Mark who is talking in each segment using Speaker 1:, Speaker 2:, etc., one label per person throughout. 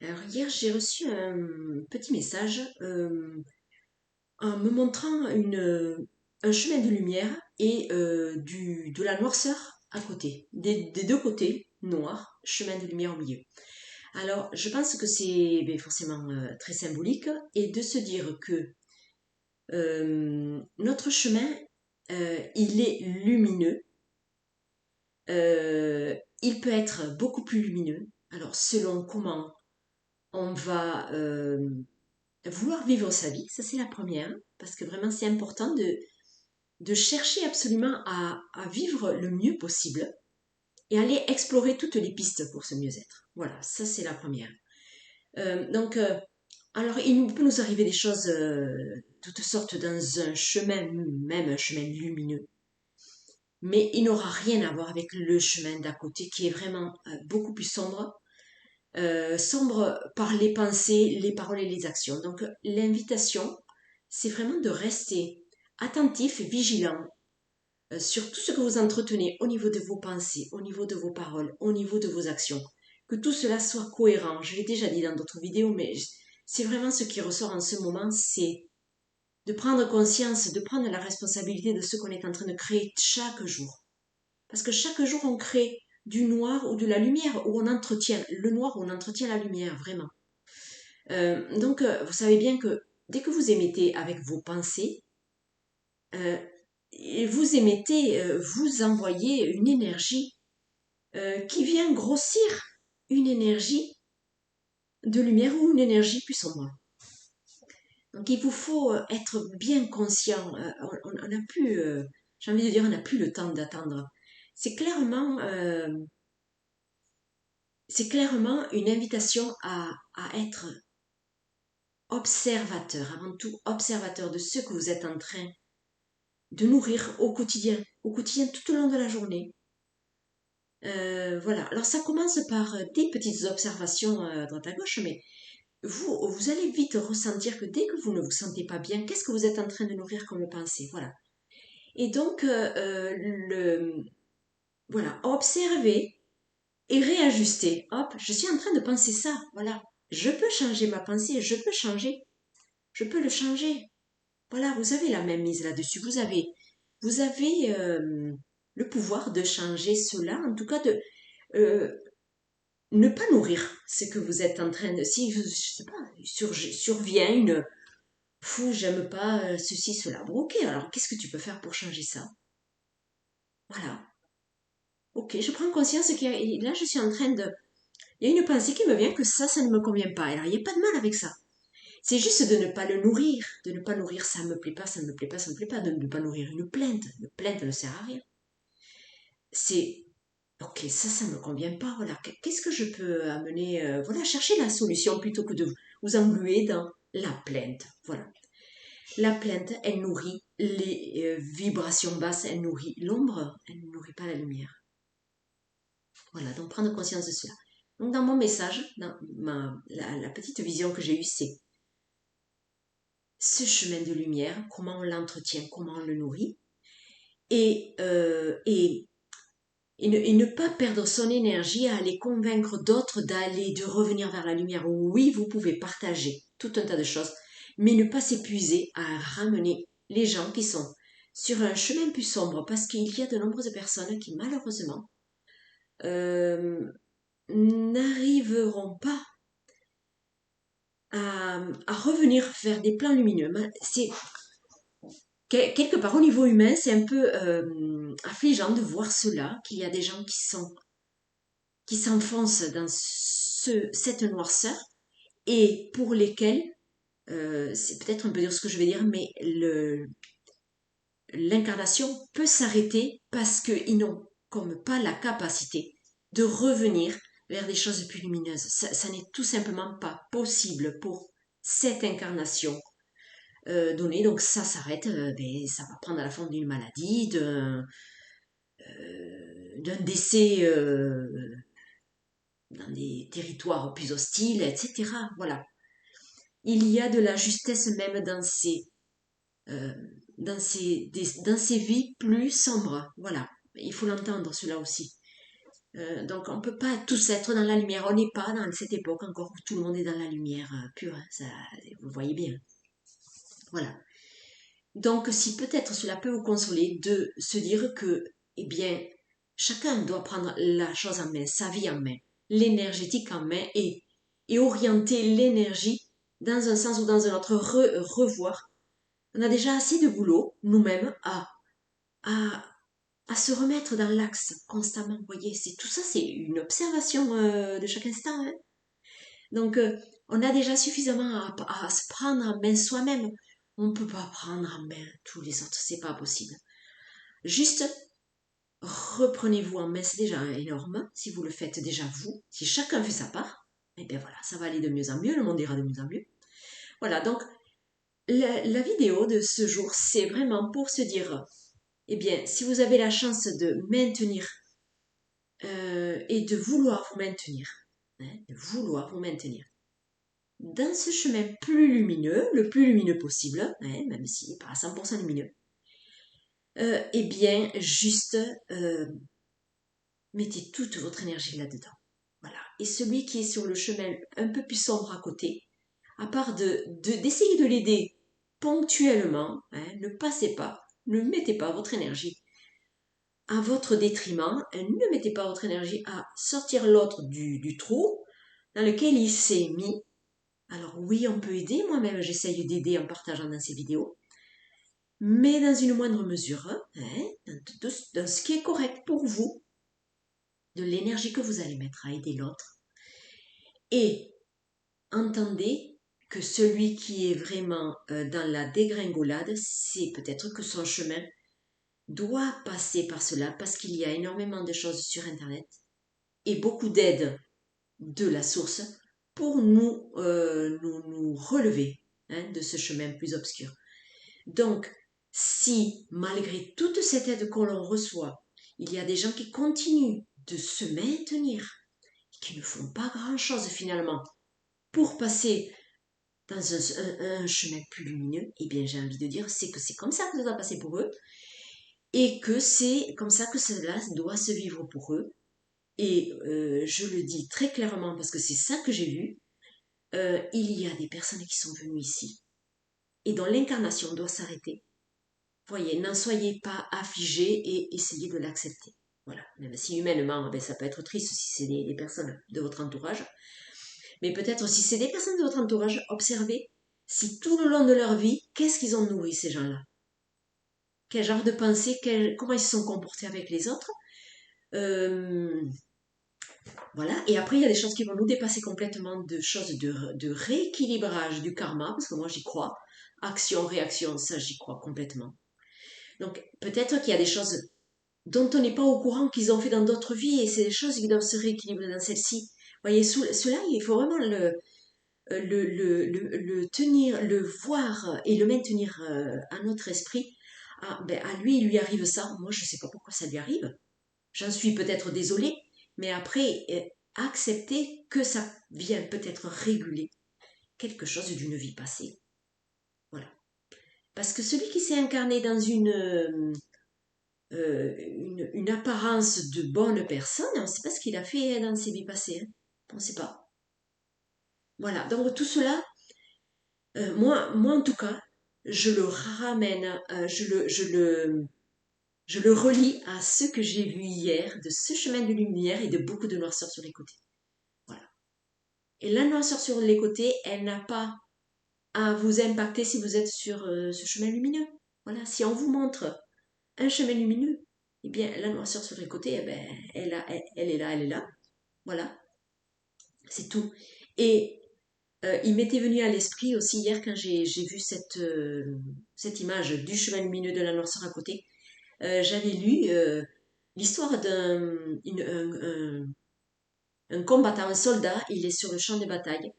Speaker 1: Alors hier, j'ai reçu un petit message en me montrant un chemin de lumière et de la noirceur à côté, des deux côtés, noir, chemin de lumière au milieu. Alors, je pense que c'est forcément très symbolique et de se dire que notre chemin, il est lumineux, il peut être beaucoup plus lumineux. Alors, selon comment on va vouloir vivre sa vie, ça c'est la première, parce que vraiment c'est important de chercher absolument à vivre le mieux possible et aller explorer toutes les pistes pour ce mieux-être. Voilà, ça c'est la première. Alors il peut nous arriver des choses toutes sortes dans un chemin, même un chemin lumineux, mais il n'aura rien à voir avec le chemin d'à côté qui est vraiment beaucoup plus sombre, sombre par les pensées, les paroles et les actions. Donc l'invitation, c'est vraiment de rester attentif et vigilant sur tout ce que vous entretenez au niveau de vos pensées, au niveau de vos paroles, au niveau de vos actions. Que tout cela soit cohérent. Je l'ai déjà dit dans d'autres vidéos, mais c'est vraiment ce qui ressort en ce moment, c'est de prendre conscience, de prendre la responsabilité de ce qu'on est en train de créer chaque jour. Parce que chaque jour, on crée du noir ou de la lumière, où on entretient le noir, où on entretient la lumière, vraiment. Vous savez bien que dès que vous émettez avec vos pensées, euh, vous émettez, vous envoyez une énergie qui vient grossir une énergie de lumière ou une énergie plus sombre. Donc il vous faut être bien conscient. On n'a plus, j'ai envie de dire, on n'a plus le temps d'attendre. C'est clairement, euh, c'est clairement une invitation à être observateur, avant tout observateur de ce que vous êtes en train de nourrir au quotidien tout au long de la journée. Voilà, alors ça commence par des petites observations à droite à gauche, mais vous allez vite ressentir que dès que vous ne vous sentez pas bien, qu'est-ce que vous êtes en train de nourrir comme pensée, voilà. Et donc, voilà, observer et réajuster. Hop, je suis en train de penser ça, voilà. Je peux changer ma pensée, je peux le changer. Voilà, vous avez la même mise là-dessus. Vous avez le pouvoir de changer cela, en tout cas de euh, ne pas nourrir ce que vous êtes en train de. Si, je sais pas, survient une fou, j'aime pas ceci, cela. Bon, ok, alors qu'est-ce que tu peux faire pour changer ça? Voilà. Ok, je prends conscience que là, je suis en train de. Il y a une pensée qui me vient que ça ne me convient pas. Alors, il n'y a pas de mal avec ça. C'est juste de ne pas le nourrir. De ne pas nourrir, ça me plaît pas, ça ne me plaît pas, ça ne me plaît pas. De ne pas nourrir une plainte. Une plainte ne sert à rien. C'est. Ok, ça me convient pas. Voilà. Qu'est-ce que je peux amener voilà, chercher la solution plutôt que de vous engluer dans la plainte. Voilà. La plainte, elle nourrit les vibrations basses, elle nourrit l'ombre, elle ne nourrit pas la lumière. Voilà, donc prendre conscience de cela. Donc dans mon message, dans la petite vision que j'ai eue, c'est ce chemin de lumière, comment on l'entretient, comment on le nourrit, et, et ne pas perdre son énergie à aller convaincre d'autres d'aller, de revenir vers la lumière. Oui, vous pouvez partager tout un tas de choses, mais ne pas s'épuiser à ramener les gens qui sont sur un chemin plus sombre, parce qu'il y a de nombreuses personnes qui malheureusement euh, n'arriveront pas à revenir vers des plans lumineux. C'est quelque part au niveau humain, c'est un peu affligeant de voir cela, qu'il y a des gens qui s'enfoncent dans cette noirceur et pour lesquels, c'est peut-être un peu dur ce que je vais dire, mais l'incarnation peut s'arrêter parce qu'ils n'ont comme pas la capacité de revenir vers des choses plus lumineuses. Ça n'est tout simplement pas possible pour cette incarnation donnée. Donc ça s'arrête, ça va prendre la forme d'une maladie, d'un décès dans des territoires plus hostiles, etc. Voilà. Il y a de la justesse même euh, dans ces vies plus sombres. Voilà. Il faut l'entendre, cela aussi. Donc on ne peut pas tous être dans la lumière. On n'est pas dans cette époque encore où tout le monde est dans la lumière pure. Hein, ça, vous voyez bien. Voilà. Donc si peut-être cela peut vous consoler de se dire que, eh bien, chacun doit prendre la chose en main, sa vie en main, l'énergétique en main et orienter l'énergie dans un sens ou dans un autre, revoir. On a déjà assez de boulot, nous-mêmes, à, à se remettre dans l'axe constamment. Vous voyez, c'est tout ça, c'est une observation de chaque instant. Hein. Donc, on a déjà suffisamment à se prendre en main soi-même. On ne peut pas prendre en main tous les autres, c'est pas possible. Juste, reprenez-vous en main, c'est déjà énorme. Si vous le faites déjà vous, si chacun fait sa part, et bien voilà, ça va aller de mieux en mieux, le monde ira de mieux en mieux. Voilà, donc la vidéo de ce jour, c'est vraiment pour se dire, eh bien, si vous avez la chance de maintenir et de vouloir vous maintenir, hein, de vouloir vous maintenir dans ce chemin plus lumineux, le plus lumineux possible, hein, même s'il n'est pas à 100% lumineux, eh bien, juste mettez toute votre énergie là-dedans. Voilà. Et celui qui est sur le chemin un peu plus sombre à côté, à part d'essayer de l'aider ponctuellement, hein, ne passez pas, ne mettez pas votre énergie à votre détriment, ne mettez pas votre énergie à sortir l'autre du trou dans lequel il s'est mis. Alors oui, on peut aider, moi-même j'essaye d'aider en partageant dans ces vidéos, mais dans une moindre mesure, hein, dans ce qui est correct pour vous, de l'énergie que vous allez mettre à aider l'autre. Et entendez que celui qui est vraiment dans la dégringolade, c'est peut-être que son chemin doit passer par cela parce qu'il y a énormément de choses sur Internet et beaucoup d'aide de la source pour nous relever hein, de ce chemin plus obscur. Donc, si malgré toute cette aide que l'on reçoit, il y a des gens qui continuent de se maintenir, qui ne font pas grand-chose finalement pour passer dans un chemin plus lumineux, eh bien j'ai envie de dire c'est que c'est comme ça que ça doit passer pour eux et que c'est comme ça que cela doit se vivre pour eux. Et je le dis très clairement parce que c'est ça que j'ai vu, il y a des personnes qui sont venues ici et dont l'incarnation doit s'arrêter. Voyez, n'en soyez pas affligés et essayez de l'accepter. Voilà, même si humainement, ben, ça peut être triste si c'est des personnes de votre entourage. Mais peut-être si c'est des personnes de votre entourage, observez si tout le long de leur vie, qu'est-ce qu'ils ont nourri ces gens-là? Quel genre de pensée, comment ils se sont comportés avec les autres? Voilà, et après il y a des choses qui vont nous dépasser complètement, de choses de rééquilibrage du karma, parce que moi j'y crois. Action, réaction, ça j'y crois complètement. Donc peut-être qu'il y a des choses dont on n'est pas au courant qu'ils ont fait dans d'autres vies, et c'est des choses qui doivent se rééquilibrer dans celle-ci. Vous voyez, cela, il faut vraiment le tenir, le voir et le maintenir à notre esprit. Ah, ben, à lui, il lui arrive ça. Moi, je ne sais pas pourquoi ça lui arrive. J'en suis peut-être désolée, mais après, accepter que ça vient peut-être réguler quelque chose d'une vie passée. Voilà. Parce que celui qui s'est incarné dans une apparence de bonne personne, on ne sait pas ce qu'il a fait dans ses vies passées. Hein. On ne sait pas. Voilà. Donc tout cela, moi en tout cas, je le ramène, je le relie à ce que j'ai vu hier, de ce chemin de lumière et de beaucoup de noirceur sur les côtés. Voilà. Et la noirceur sur les côtés, elle n'a pas à vous impacter si vous êtes sur ce chemin lumineux. Voilà. Si on vous montre un chemin lumineux, eh bien, la noirceur sur les côtés, eh ben, elle est là, elle est là. Voilà. C'est tout. Et il m'était venu à l'esprit aussi hier quand j'ai vu cette image du chemin lumineux de la noirceur à côté. J'avais lu l'histoire un combattant, un soldat, il est sur le champ de bataille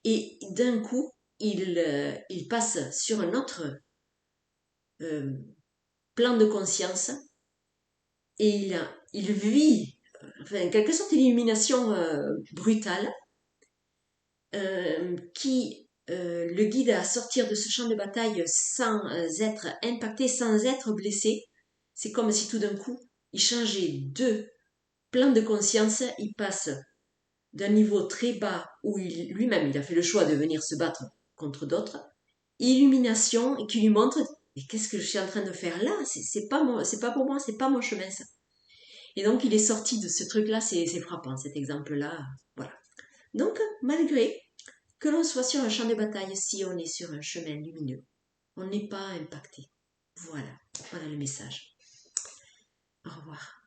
Speaker 1: et d'un coup, il passe sur un autre euh, plan de conscience et il vit, enfin, en quelque sorte, une illumination brutale qui le guide à sortir de ce champ de bataille sans être impacté, sans être blessé. C'est comme si tout d'un coup, il changeait plein de conscience, il passe d'un niveau très bas où lui-même il a fait le choix de venir se battre contre d'autres, illumination et qui lui montre mais qu'est-ce que je suis en train de faire là, c'est pas moi, c'est pas pour moi, c'est pas mon chemin ça. Et donc il est sorti de ce truc-là, c'est frappant cet exemple-là, voilà. Donc malgré que l'on soit sur un champ de bataille, si on est sur un chemin lumineux, on n'est pas impacté. Voilà, voilà le message. Au revoir.